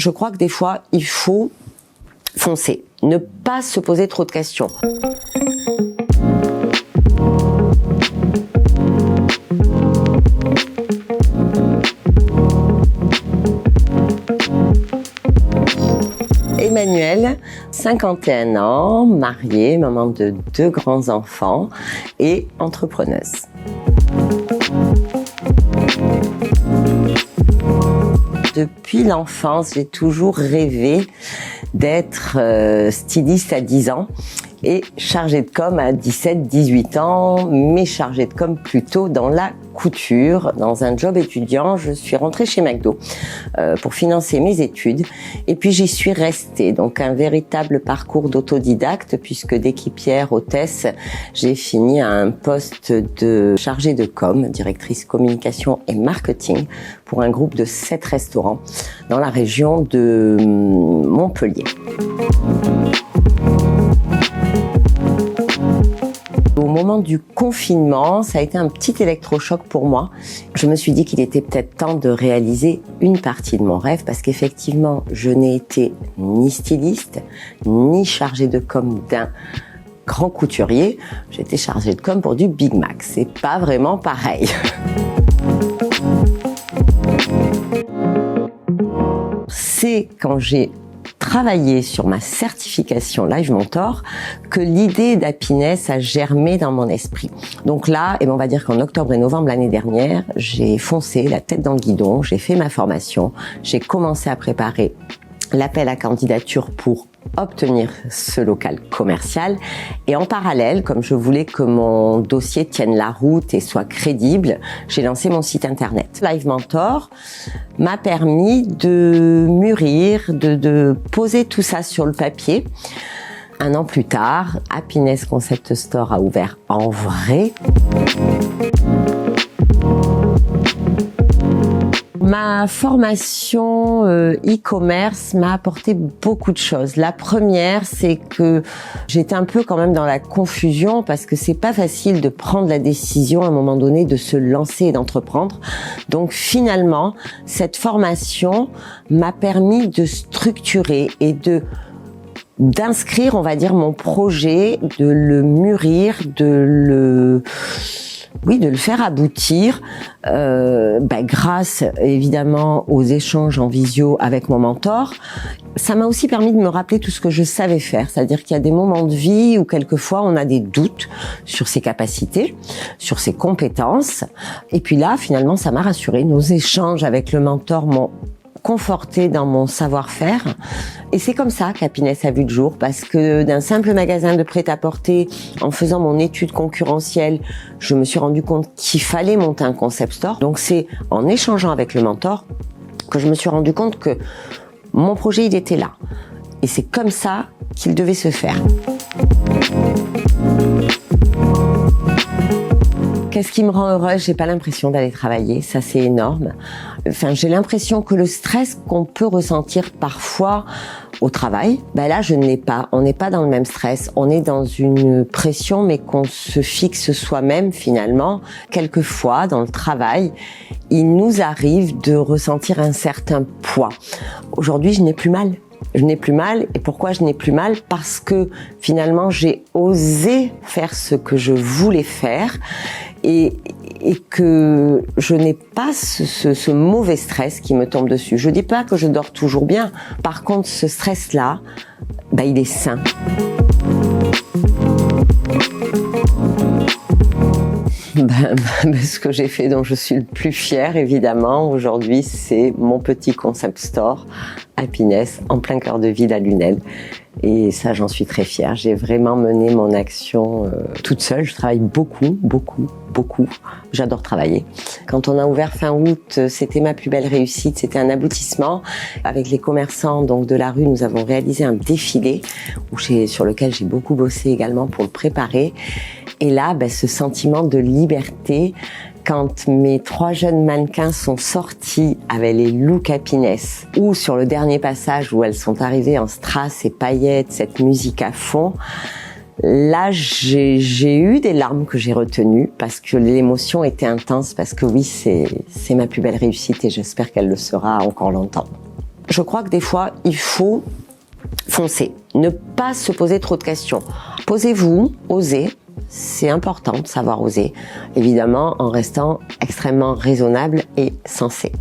Je crois que des fois, il faut foncer, ne pas se poser trop de questions. Emmanuelle, 51 ans, mariée, maman de 2 grands-enfants et entrepreneuse. Depuis l'enfance, j'ai toujours rêvé d'être styliste à 10 ans et chargée de com à 17-18 ans, mais chargée de com plutôt dans la couture. Dans un job étudiant, je suis rentrée chez McDo pour financer mes études et puis j'y suis restée. Donc un véritable parcours d'autodidacte puisque d'équipière hôtesse, j'ai fini à un poste de chargée de com, directrice communication et marketing pour un groupe de 7 restaurants dans la région de Montpellier. Au moment du confinement, ça a été un petit électrochoc pour moi. Je me suis dit qu'il était peut-être temps de réaliser une partie de mon rêve parce qu'effectivement, je n'ai été ni styliste, ni chargée de com d'un grand couturier. J'étais chargée de com pour du Big Mac. C'est pas vraiment pareil. C'est quand j'ai travaillé sur ma certification Live Mentor que l'idée d'Happiness a germé dans mon esprit. Donc là, on va dire qu'en octobre et novembre l'année dernière, j'ai foncé la tête dans le guidon, j'ai fait ma formation, j'ai commencé à préparer l'appel à candidature pour obtenir ce local commercial et en parallèle, comme je voulais que mon dossier tienne la route et soit crédible, j'ai lancé mon site internet. Live Mentor m'a permis de mûrir, de poser tout ça sur le papier. 1 an plus tard, Happiness Concept Store a ouvert en vrai. Ma formation e-commerce m'a apporté beaucoup de choses. La première, c'est que j'étais un peu quand même dans la confusion parce que c'est pas facile de prendre la décision à un moment donné de se lancer et d'entreprendre. Donc finalement, cette formation m'a permis de structurer et d'inscrire, on va dire, mon projet, de le mûrir, de le faire aboutir grâce évidemment aux échanges en visio avec mon mentor. Ça m'a aussi permis de me rappeler tout ce que je savais faire, c'est-à-dire qu'il y a des moments de vie où quelquefois on a des doutes sur ses capacités, sur ses compétences. Et puis là, finalement, ça m'a rassurée. Nos échanges avec le mentor m'ont conforté dans mon savoir-faire. Et c'est comme ça qu'Happiness a vu le jour, parce que d'un simple magasin de prêt-à-porter, en faisant mon étude concurrentielle, je me suis rendu compte qu'il fallait monter un concept store. Donc c'est en échangeant avec le mentor que je me suis rendu compte que mon projet, il était là. Et c'est comme ça qu'il devait se faire. Qu'est-ce qui me rend heureuse? J'ai pas l'impression d'aller travailler, ça c'est énorme. Enfin, j'ai l'impression que le stress qu'on peut ressentir parfois au travail, là je ne l'ai pas. On n'est pas dans le même stress, on est dans une pression mais qu'on se fixe soi-même finalement. Quelquefois dans le travail, il nous arrive de ressentir un certain poids. Aujourd'hui, je n'ai plus mal. Je n'ai plus mal. Et pourquoi je n'ai plus mal? Parce que finalement, j'ai osé faire ce que je voulais faire et que je n'ai pas ce mauvais stress qui me tombe dessus. Je dis pas que je dors toujours bien. Par contre, ce stress-là, il est sain. Ce que j'ai fait dont je suis le plus fière, évidemment, aujourd'hui, c'est mon petit concept store, Happiness, en plein cœur de ville à Lunel. Et ça, j'en suis très fière. J'ai vraiment mené mon action toute seule. Je travaille beaucoup. J'adore travailler. Quand on a ouvert fin août, c'était ma plus belle réussite. C'était un aboutissement. Avec les commerçants donc de la rue, nous avons réalisé un défilé sur lequel j'ai beaucoup bossé également pour le préparer. Et là, ce sentiment de liberté, quand mes 3 jeunes mannequins sont sortis avec les looks Happiness, ou sur le dernier passage où elles sont arrivées en strass et paillettes, cette musique à fond, là, j'ai eu des larmes que j'ai retenues parce que l'émotion était intense, parce que oui, c'est ma plus belle réussite et j'espère qu'elle le sera encore longtemps. je crois que des fois, il faut foncer, ne pas se poser trop de questions. Posez-vous, osez, c'est important de savoir oser, évidemment en restant extrêmement raisonnable et sensé.